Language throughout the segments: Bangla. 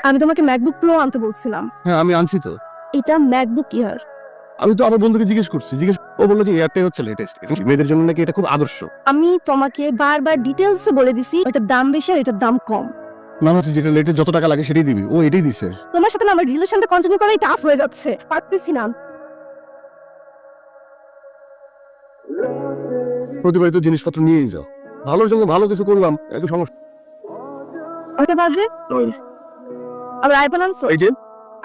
আমি তোমাকে ম্যাকবুক প্রো আনতে বলছিলাম। হ্যাঁ আমি আনছি তো। এটা ম্যাকবুক ইয়ার। আমি তো আমার বন্ধুকে জিজ্ঞেস করছি, ও বললো যে এয়ারটাই হচ্ছে লেটেস্ট, মেয়েদের জন্য নাকি এটা খুব আদর্শ। আমি তোমাকে বারবার ডিটেলসে বলে দিছি এটার দাম বেশি আর এটার দাম কম। না হচ্ছে যেটা লেটেস্ট যত টাকা লাগে সেটাই দিবি, ও এটাই দিছে। তোমার সাথে না আমার রিলেশনটা কন্টিনিউ করাই টাফ হয়ে যাচ্ছে, পারতেছি না। প্রতিবারই তো জিনিসপত্র নিয়েই যাও, ভালোর জন্য ভালো কিছু করলাম, একটু সমস্যা। ওটা বাজে আবার আইফোন আনছো? এই যে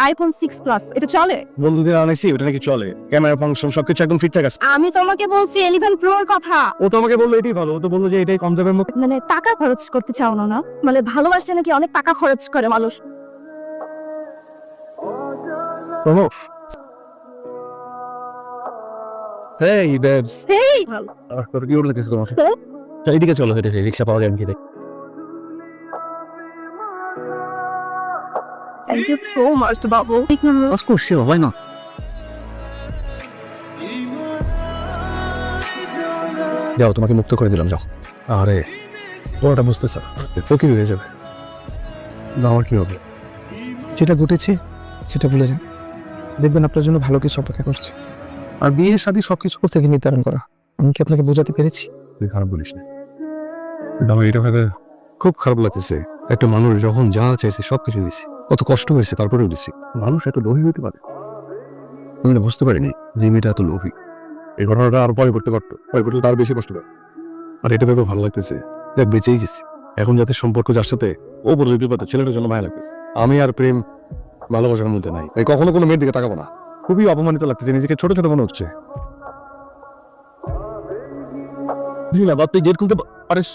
আইফোন 6 প্লাস এটা চলে? বন্ধুদের আনাইছি, ওটা নাকি চলে, ক্যামেরা ফাংশন সবকিছু একদম ঠিকঠাক আছে। আমি তোমাকে বলছি 11 প্রো এর কথা। ও তো আমাকে বললো এটাই ভালো, ও তো বললো যে এটাই কম দামের মধ্যে। মানে টাকা খরচ করতে চাও না না, মানে ভালোবাসতে নাকি অনেক টাকা খরচ করে মানুষ। হেই বেবস, এই ভালো। তোর কি ওটা কিছু তোমার এইদিকে চলো, হেঁটে রিক্সা পাওয়া যায় নাকি দেখ। Thank you so much Babu. Of course, sure, why not? যাও, তোমাকে মুক্ত করে দিলাম, যাও। আরে ওটা বুঝতেছ, তো কি হয়ে যাবে, আমার কি হবে? যেটা ঘটেছে সেটা ভুলে যান, দেখবেন আপনার জন্য ভালো কিছু অপেক্ষা করছে। আর বিয়ের শাদী সবকিছু থেকে নির্ধারণ করা। আমি কি আপনাকে বোঝাতে পেরেছি? তুই খারাপ বলিস না, আমার এটা ভেবে খুব খারাপ লাগতেছে। একটা মানুষ যখন যা চাইছে সবকিছু দিছি, কত কষ্ট হয়েছে তারপরেও দিছি। মানুষ এত লোভী হতে পারে, আমি না বুঝতে পারিনি যে মেয়েটা এত লোভী। এই ঘটনাটা আর পরে করতে পারতো, পরে করতে তার বেশি কষ্ট পারে। আর এটা ভেবে ভালো লাগতেছে, দেখ বেঁচেই গেছি। এখন যাতে সম্পর্ক যার সাথে ও বলে বিপদ, ছেলেটার জন্য মায়া লাগতেছে। আমি আর প্রেম ভালোবাসার মধ্যে নাই, তাই কখনো কোনো মেয়ের দিকে তাকাবো না। খুবই অপমানিত লাগতেছে, নিজেকে ছোট ছোট মনে হচ্ছে। বুঝলি না বাপ, তুই গেট খুলতে পারিস?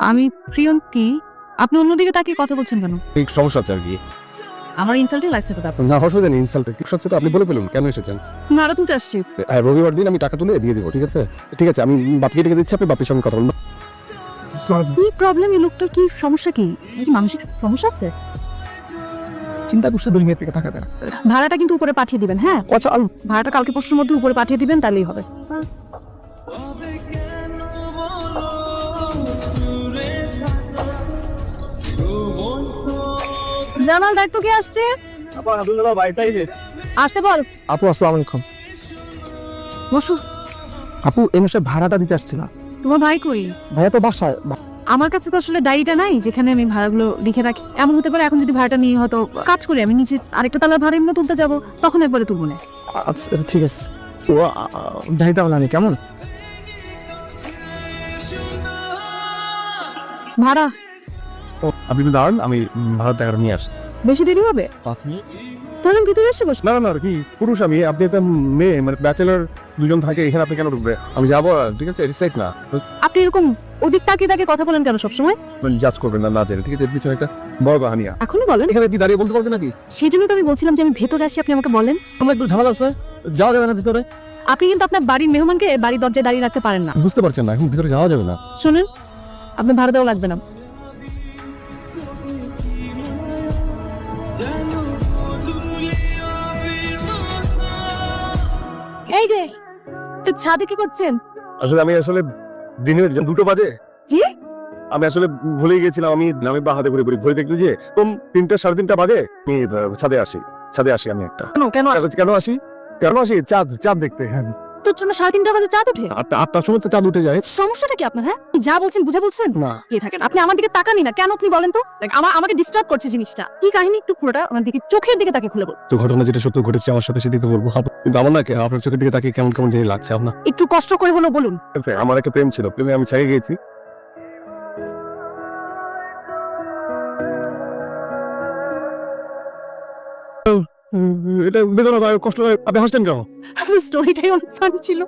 আমি প্রিয়ন্তী। আপনি অন্যদিকে তাকিয়ে কথা বলছেন কেন? এই সমস্যা আছে আর কি? আমার ইনসাল্টই লাগছে তো তারপর। না অসুবিধা নেই, ইনসাল্টে কি হচ্ছে তো আপনি বলে ফেলুন কেন এসেছেন। ভাড়া তুলতে আসছি। রবিবার দিন আমি টাকা তুলে দিয়ে দিব, ঠিক আছে? ঠিক আছে, আমি বাপিকে ডেকে দিচ্ছি, আপনি বাপির সঙ্গে কথা বলুন। কি প্রবলেম? এই লোকটার কি সমস্যা? কি কি মানসিক সমস্যা আছে? চিন্তা করছে দুই মেয়ের দিকে তাকাবে না। ভাড়াটা কিন্তু উপরে পাঠিয়ে দিবেন। হ্যাঁ আচ্ছা ভাড়াটা কালকে পরশুর মধ্যে উপরে পাঠিয়ে দিবেন, তাহলেই হবে। জামাল দেখ তো কে আসছে, আসতে বল। আপু আসসালামু আলাইকুম। বসু। আপু এই মাসে ভাড়াটা দিতে আসছি না। তোমার ভাই কই? ভাইয়া তো বাসায়। আমার কাছে তো আসলে ডায়েরিটা নাই যেখানে আমি ভাড়াগুলো লিখে রাখি। এমন হতে পারে এখন যদি ভাড়াটা নিয়ে হয়তো কাজ করি, আমি নিচে আরেকটা তালার ভাড়া এমনি তুলতে যাবো, তখন একবারে তুলবো না। আচ্ছা ঠিক আছে, তো যাই তাহলে আমি কেমন? ভাড়া আপনি তো দাঁড়ান, আমি ভাড়ার টাকাটা নিয়ে আসছি। বেশি দেরি হবে? 5 মিনিট। তাহলে আমি ভিতরে এসে বসি। না না না, কি পুরুষ আমি, আপনি একটা মেয়ে, মানে ব্যাচেলর দুজন থাকে এখানে, আপনি কেন ঢুকবে? আমি যাবো, ঠিক আছে? রিসাইট না, আপনি এরকম ওদিক তাকিয়ে তাকিয়ে কথা বলেন কেন সবসময়? জাজ করবেন না, না জেনে, ঠিক আছে? এর পিছনে একটা বড় কাহিনী আছে। এখনই বলেন। এখানে কি দাঁড়িয়ে বলতে পারবেন নাকি? সেই জন্য তো আমি বলছিলাম যে আমি ভেতরে আসি, আপনি আমাকে বলেন। আমার একটু ঝামেলা আছে, যাওয়া যাবে না ভিতরে। আপনি কিন্তু আপনার বাড়ির মেহমানকে বাড়ির দরজায় দাঁড়িয়ে রাখতে পারেন না। বুঝতে পারছেন না, এখন ভিতরে যাওয়া যাবে না। শুনেন, আপনি ভাড়া দেওয়া লাগবে না। এই যে তো ছাদে কি করছেন? আসলে দিনের 2টো বাজে। জি? আমি আসলে ভুলে গেছিলাম, আমি বা হাতে ঘুরে ঘুরে দেখতে যে 3টা 3:30 বাজে। আমি ছাদে আসি আমি একটা। কেন কেন আসি? চাঁদ দেখতে। হ্যাঁ, তোর জন্য 3:30 বাজে চাঁদ ওঠে? 8টার সময় তো চাঁদ উঠে যায়। সমস্যাটা কি আপনার? হ্যাঁ যা বলছেন বুঝে বলছেন না কে থাকেন আপনি? আমার দিকে তাকানি না কেন আপনি বলেন তো? আমাকে ডিস্টার্ব করছে জিনিসটা। কি কাহিনী একটু পুরোটা আমার দিকে চোখের দিকে তাকিয়ে খুলে বল। তো ঘটনা যেটা সত্য ঘটেছে আমার সাথে সেটাই তো বলবো। কিন্তু আমার না আপনার চোখের দিকে তাকিয়ে কেমন কেমন জিনিস লাগছে আপনার। একটু কষ্ট করে হলো বলুন। আমার একটা প্রেম ছিল, প্রেমে আমি ছেড়ে গিয়েছি। এটা বেদনাদায়ক, কষ্টদায়ক। আপনি হাসছেন কেন? আপনার স্টোরিটাই অনেক ফান ছিল।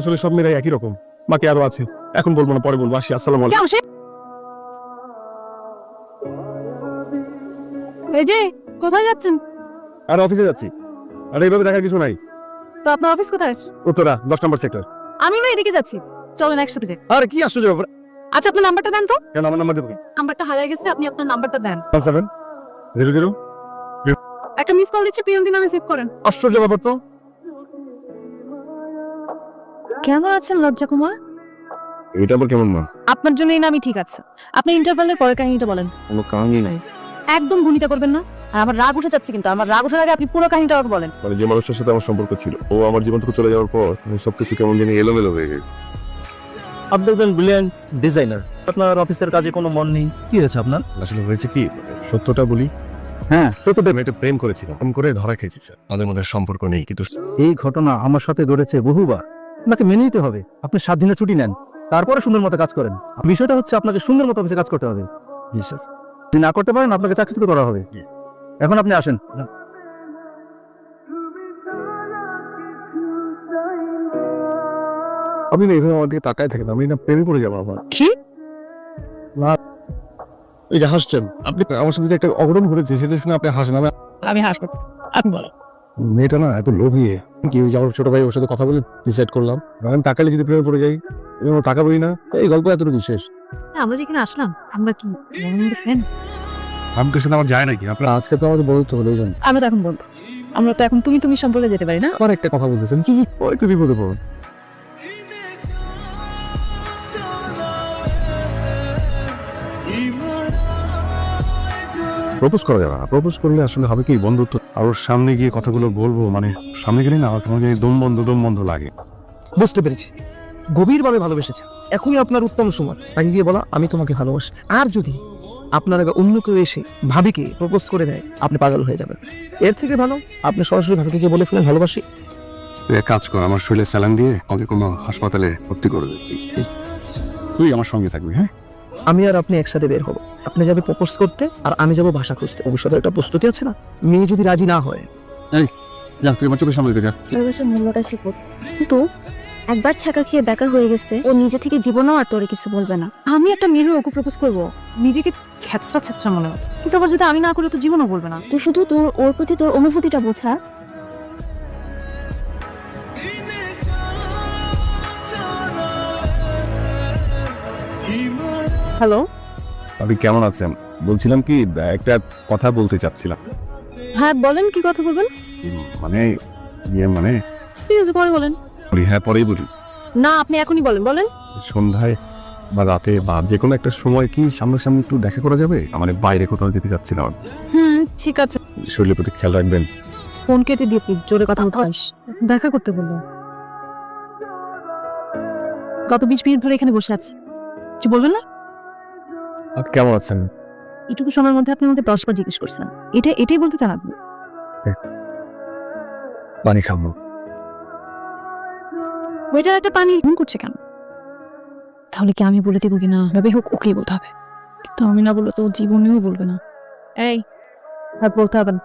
আসলে সব মেয়েরাই একই রকম, বাকি আরো আছে, এখন বলবো না, পরে বলবো। আসি, আসসালামু আলাইকুম। কেন সে? এই যে কোথায় যাচ্ছেন? আর অফিসে যাচ্ছি। আর এইভাবে দেখার কিছু নাই। তো আপনার অফিস কোথায়? উত্তরা 10 নম্বর সেক্টর। আমি না এদিকে যাচ্ছি, চলেন একসাথে যাই। আর কি আশ্চর্য ব্যাপার। আচ্ছা আপনার নাম্বারটা দেন তো। কেন আমার নাম্বার দেবো? নাম্বারটা হারিয়ে গেছে, আপনি আপনার নাম্বারটা দেন। 1700। একটা মিস কল দিচ্ছি, প্রিয়ন্তী নামে সেভ করেন। আশ্চর্য ব্যাপার তো। কেমন আছেন লজ্জা কুমার? এটা আবার কেমন মা? আপনার জন্যই না আমি ঠিক আছে। আপনি ইন্টারভ্যালের পরে কাহিনীটা বলেন। কোনো কাহিনী নাই। একদম গুণিতা করবেন না। আর আমার রাগ উঠে যাচ্ছে, কিন্তু আমার রাগ ওঠার আগে আপনি পুরো কাহিনীটা আমাকে বলেন। মানে যে মানুষটার সাথে আমার সম্পর্ক ছিল, ও আমার জীবন থেকে চলে যাওয়ার পর সবকিছু কেমন জানি এলোমেলো হয়ে গেছে। আপনি একজন ব্রিলিয়ান্ট ডিজাইনার, আপনার অফিসের কাজে কোনো মন নেই, কি হয়েছে আপনার? আসলে হয়েছে কি, সত্যটা বলি, হ্যাঁ, সত্যটা আমি একটা প্রেম করেছিলাম, প্রেম করে ধরা খেয়েছি স্যার। আমাদের মধ্যে সম্পর্ক নেই, কিন্তু এই ঘটনা আমার সাথে ঘটেছে বহুবার। আপনাকে মেনে নিতে হবে। আপনি 7 দিনের ছুটি নেন, তারপরে সুন্দর মতো কাজ করেন। বিষয়টা হচ্ছে আপনাকে সুন্দর মতো অফিসে কাজ করতে হবে। জি স্যার। যদি না করতে পারেন আপনাকে চাকরিচ্যুত করা হবে। এখন আপনি আসেন। আপনি না এইভাবে আমার দিকে তাকায় থাকেন, আমি না প্রেমে পড়ে যাবো আমার। কি? এই যে হাসছেন আপনি, আমার সাথে যে একটা অঘটন ঘটেছে সেটা শুনে আপনি হাসেন। আমি হাসবো, আপনি বলেন। মেয়েটা না এত লোভী, কি ওই যে আমার ছোট ভাই ওর সাথে কথা বলে ডিসাইড করলাম, আমি তাকালে যদি প্রেমে পড়ে যাই, এবং তাকাবোই না, এই গল্প এতটুকু শেষ। আমরা যেখানে আসলাম, আমরা কি ফ্রেন্ড? আমি তোর সাথে আমার যায় নাকি? আপনার আজকে তো আমাদের বন্ধুত্ব হলো, এই জন্য। আমরা তো এখন বন্ধু। আমরা তো এখন তুমি সম্পর্কে যেতে পারি না। আবার একটা কথা বলতেছেন, কি একটু বিপদে পড়ুন। প্রপোজ করা যাবে না। প্রপোজ করলে আসলে হবে কি, বন্ধুত্ব। আর ওর সামনে গিয়ে কথাগুলো বলবো, মানে সামনে গেলে না আমার কেমন জানি দম বন্ধ লাগে। বুঝতে পেরেছি, গভীরভাবে ভালোবেসেছে। এখনই আপনার উত্তম সময় তাকে গিয়ে বলা আমি তোমাকে ভালোবাসি। আর যদি আপনার আগে অন্য কেউ এসে ভাবিকে প্রপোজ করে দেয়, আপনি পাগল হয়ে যাবেন। এর থেকে ভালো আপনি সরাসরি ভাবিকে গিয়ে বলে ফেলেন ভালোবাসি। তুই এক কাজ কর, আমার শরীরে স্যালাইন দিয়ে আমাকে কোনো হাসপাতালে ভর্তি করে দে। তুই আমার সঙ্গে থাকবি, হ্যাঁ? আমি আর আপনি একসাথে বের হবো। আপনি যাবে প্রপোজ করতে আর আমি যাব ভাষা খুঁজতে। ভবিষ্যতের একটা প্রস্তুতি আছে না? মেয়ে যদি রাজি না হয়, যা তুই আমার চোখের সামনে থেকে যা। ভালোবাসার মূল্যটা শিখো। কিন্তু একবার ছাকা খেয়ে দেখা হয়ে গেছে, ও নিজে থেকে জীবনও আর তোরে কিছু বলবে না। আমি একটা মেয়ে ওকে প্রপোজ করবো, নিজেকে ছ্যাঁচড়া মনে হচ্ছে। কিন্তু আবার যদি আমি না করি তো জীবনও বলবে না। তুই শুধু তোর ওর প্রতি তোর অনুভূতিটা বোঝা। হ্যালো, আপনি কেমন আছেন? বলছিলাম কি, একটা কথা বলতে চাচ্ছিলাম। হ্যাঁ বলেন, কি কথা বলবেন? মানে মানে ঠিক আছে, পরে বলেন। হ্যাঁ পরেই বলি। না, আপনি এখনই বলেন। সন্ধ্যায় বা রাতে বা যে কোনো একটা সময় কি সামনাসামনি একটু দেখা করা যাবে? মানে বাইরে কোথাও যেতে চাচ্ছিলাম। ঠিক আছে। শরীরের প্রতি খেয়াল রাখবেন। ফোন কেটে দিয়ে তুই জোরে কথা বলতে পারিস। দেখা করতে বললো। গত 20 মিনিট ধরে এখানে বসে আছি, কিছু বলবেন না? আপনি কেমন আছেন? এটুকু সময়ের মধ্যে আপনি আমাকে 10 বার জিজ্ঞেস করছেন। এটাই বলতে চান আপনি? পানি খাবো। ওইটার একটা পানি ফোন করছে কেন? তাহলে কি আমি বলে দেবো কিনা ভাবে হোক ওকেই বলতে হবে, কিন্তু আমি না বললে তো জীবনেও বলবে না। এই আর বলতে হবে না।